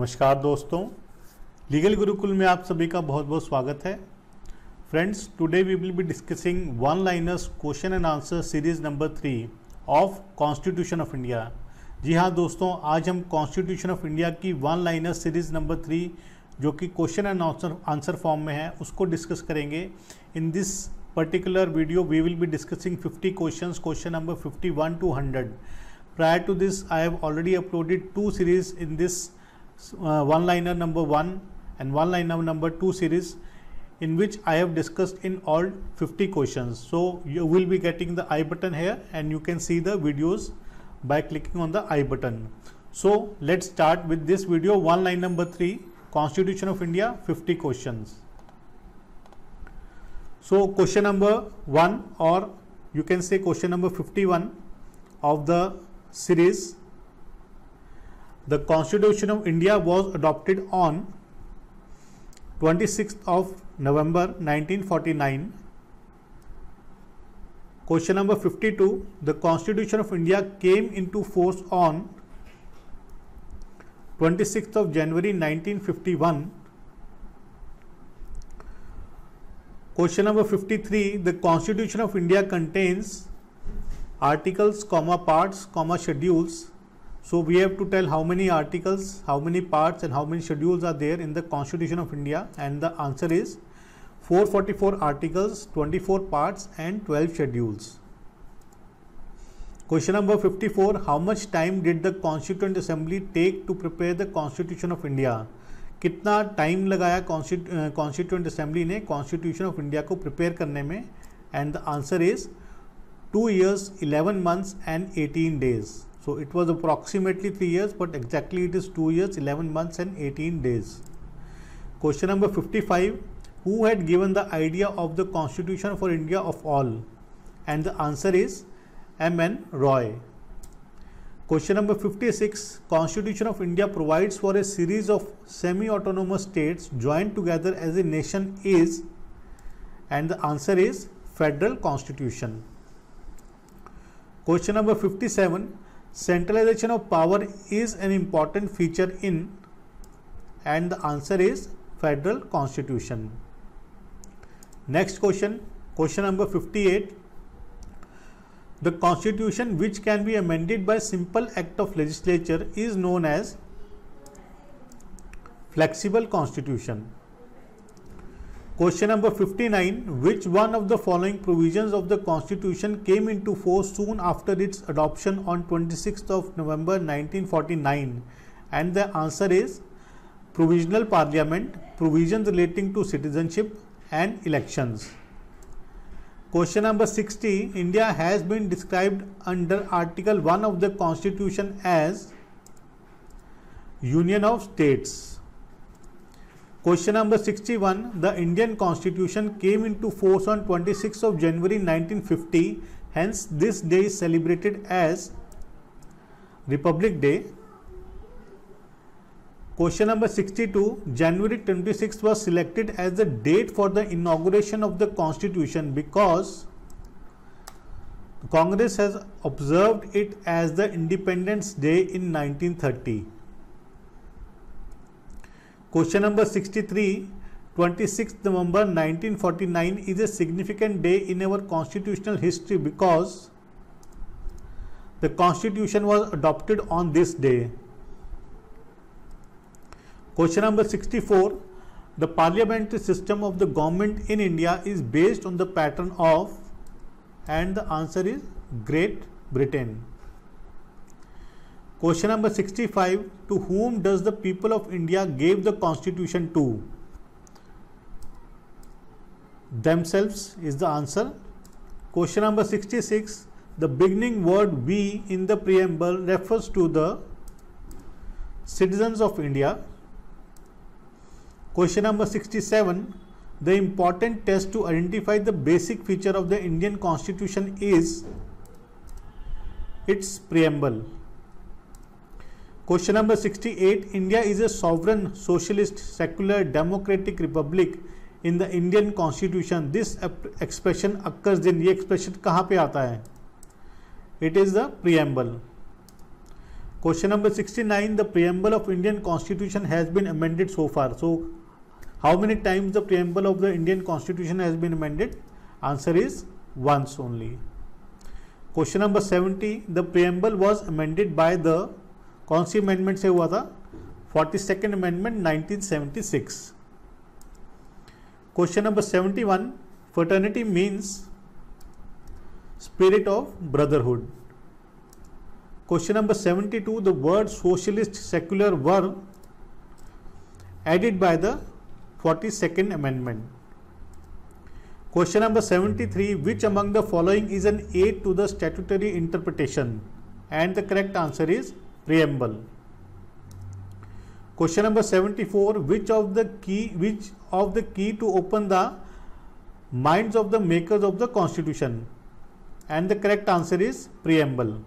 नमस्कार दोस्तों, लीगल गुरुकुल में आप सभी का बहुत बहुत स्वागत है। Friends, today we will be discussing one liners question and answer series number 3 of constitution of India. जी हाँ दोस्तों, आज हम कॉन्स्टिट्यूशन ऑफ इंडिया की वन लाइनर सीरीज नंबर 3 जो कि क्वेश्चन एंड आंसर फॉर्म में है उसको डिस्कस करेंगे। In this particular video we will be discussing 50 questions, question number 51 to 100. Prior to this, I have already uploaded 2 series in this one-liner number 1 and one-liner number 2 series, in which I have discussed in all 50 questions. So you will be getting the I button here and you can see the videos by clicking on the I button. So let's start with this video, one line number 3, Constitution of India, 50 questions. So question number 1, or you can say question number 51 of the series. The Constitution of India was adopted on 26th of November 1949. Question number 52. The Constitution of India came into force on 26th of January 1951. Question number 53. The Constitution of India contains articles, parts, schedules. So we have to tell how many articles, how many parts and how many schedules are there in the Constitution of India, and the answer is 444 articles, 24 parts and 12 schedules. Question number 54. How much time did the Constituent Assembly take to prepare the Constitution of India? कितना time लगाया constituent assembly ने constitution of India को prepare करने में? And the answer is 2 years, 11 months and 18 days. So it was approximately 3 years, but exactly it is 2 years, 11 months and 18 days. Question number 55. Who had given the idea of the Constitution for India of all? And the answer is M.N. Roy. Question number 56. Constitution of India provides for a series of semi-autonomous states joined together as a nation is, and the answer is Federal Constitution. Question number 57. Centralization of power is an important feature in, and the answer is Federal Constitution. Next question, question number 58. The Constitution which can be amended by simple act of legislature is known as Flexible Constitution. Question number 59. Which one of the following provisions of the Constitution came into force soon after its adoption on 26th of November 1949? And the answer is Provisional Parliament, provisions relating to citizenship and elections. Question number 60. India has been described under Article 1 of the Constitution as Union of States. Question number 61. The Indian Constitution came into force on 26th of January 1950. Hence, this day is celebrated as Republic Day. Question number 62. January 26th was selected as the date for the inauguration of the Constitution because Congress has observed it as the Independence Day in 1930. Question number 63. 26th November 1949 is a significant day in our constitutional history because the Constitution was adopted on this day. Question number 64. The parliamentary system of the government in India is based on the pattern of, and the answer is Great Britain. Question number 65. To whom does the people of India gave the Constitution to? Themselves is the answer. Question number 66. The beginning word "we" in the preamble refers to the citizens of India. Question number 67. The important test to identify the basic feature of the Indian Constitution is its preamble. Question number 68. India is a sovereign, socialist, secular, democratic republic in the Indian Constitution. This expression occurs in, ये expression कहाँ पे आता है? It is the preamble. Question number 69, the preamble of Indian Constitution has been amended so far. So, how many times the preamble of the Indian Constitution has been amended? Answer is once only. Question number 70, the preamble was amended by the कौन सी amendment से हुआ था? 42nd Amendment 1976. Question number 71, fraternity means spirit of brotherhood. Question number 72, the word socialist secular were added by the 42nd Amendment. Question number 73, which among the following is an aid to the statutory interpretation? And the correct answer is preamble. Question number 74, which of the key to open the minds of the makers of the Constitution? And the correct answer is preamble.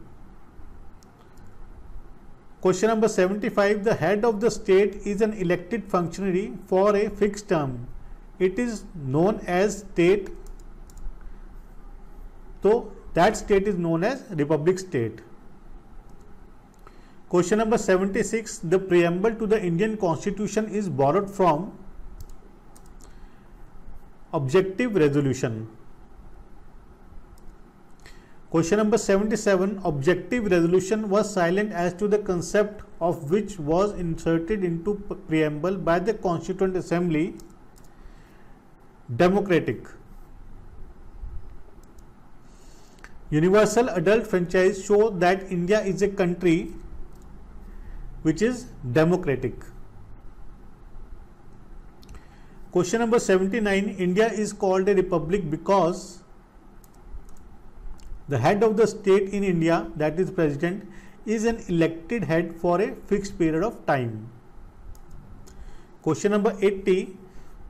Question number 75, the head of the state is an elected functionary for a fixed term. It is known as state. So that state is known as republic state. Question number 76, the preamble to the Indian Constitution is borrowed from objective resolution. Question number 77, objective resolution was silent as to the concept of which was inserted into preamble by the Constituent Assembly, democratic. Universal adult franchise show that India is a country which is democratic. Question number 79, India is called a republic because the head of the state in India, that is president, is an elected head for a fixed period of time. Question number 80,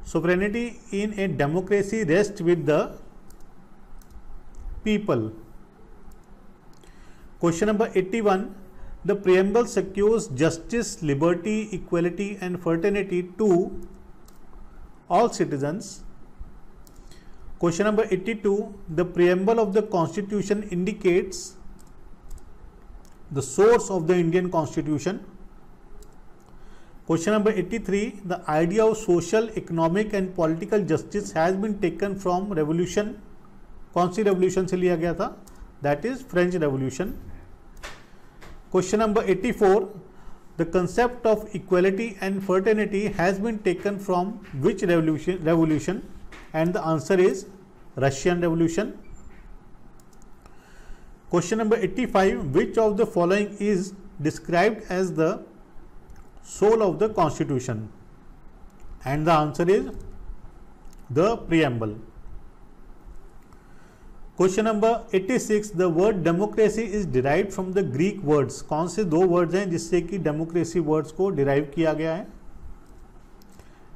sovereignty in a democracy rests with the people. Question number 81, the preamble secures justice, liberty, equality and fraternity to all citizens. Question number 82, the preamble of the Constitution indicates the source of the Indian Constitution. Question number 83, the idea of social, economic and political justice has been taken from revolution. कौन सी revolution से लिया गया था? That is French Revolution. Question number 84, the concept of equality and fraternity has been taken from which revolution? And the answer is Russian Revolution. Question number 85, which of the following is described as the soul of the Constitution? And the answer is the preamble. Question number 86, the word democracy is derived from the Greek words. कौन से दो words हैं जिससे कि democracy words को derive किया गया है?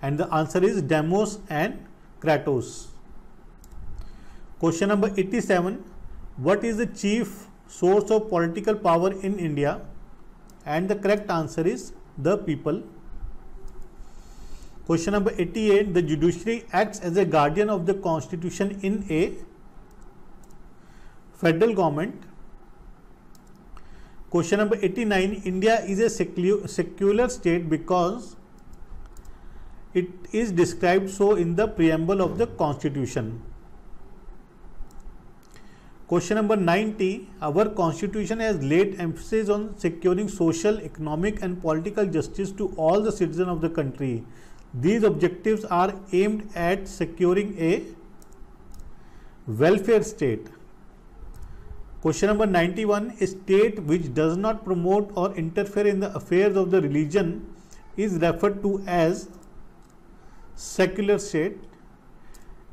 And the answer is demos and kratos. Question number 87, what is the chief source of political power in India? And the correct answer is the people. Question number 88, the judiciary acts as a guardian of the Constitution in a federal government. Question number 89, India is a secular state because it is described so in the preamble of the Constitution. Question number 90, our Constitution has laid emphasis on securing social, economic and political justice to all the citizens of the country. These objectives are aimed at securing a welfare state. Question number 91, a state which does not promote or interfere in the affairs of the religion is referred to as secular state.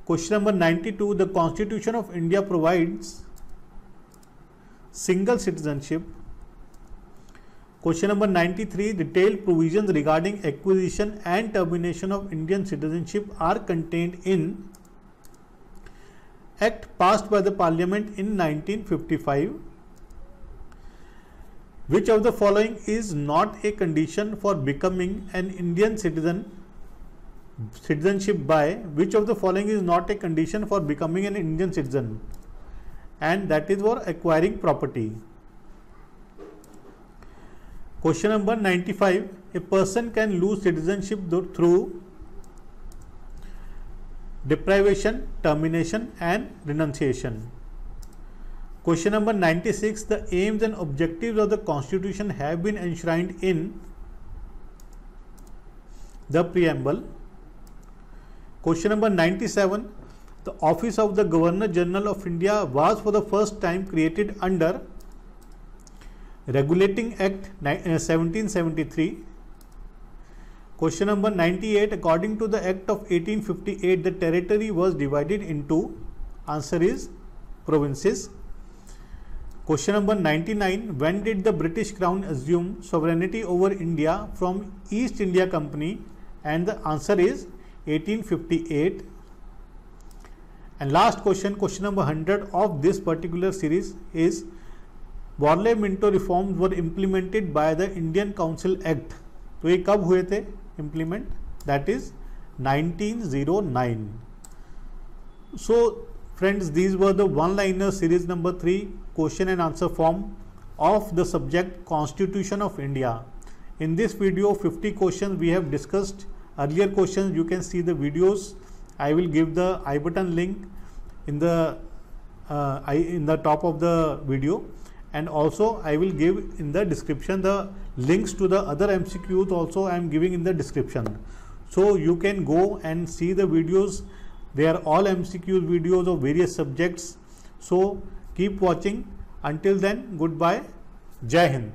Question number 92, the Constitution of India provides single citizenship. Question number 93, detailed provisions regarding acquisition and termination of Indian citizenship are contained in Act passed by the Parliament in 1955. Which of the following is not a condition for becoming an Indian citizenship by? Which of the following is not a condition for becoming an Indian citizen? And that is for acquiring property. Question number 95. A person can lose citizenship through deprivation, termination and renunciation. Question number 96. The aims and objectives of the Constitution have been enshrined in the preamble. Question number 97. The office of the Governor General of India was for the first time created under Regulating Act 1773. Question number 98. According to the Act of 1858, the territory was divided into, answer is, provinces. Question number 99. When did the British Crown assume sovereignty over India from East India Company? And the answer is 1858. And last question, question number 100 of this particular series is, Warley-Minto reforms were implemented by the Indian Council Act. तो ये कब हुए थे implement? That is 1909. So friends, these were the one-liner series number 3 question and answer form of the subject Constitution of India. In this video, 50 questions we have discussed. Earlier questions, you can see the videos. I will give the I button link in the top of the video, and also I will give in the description the links to the other MCQs also I am giving in the description. So you can go and see the videos. They are all MCQ videos of various subjects. So keep watching. Until then, goodbye. Jai Hind.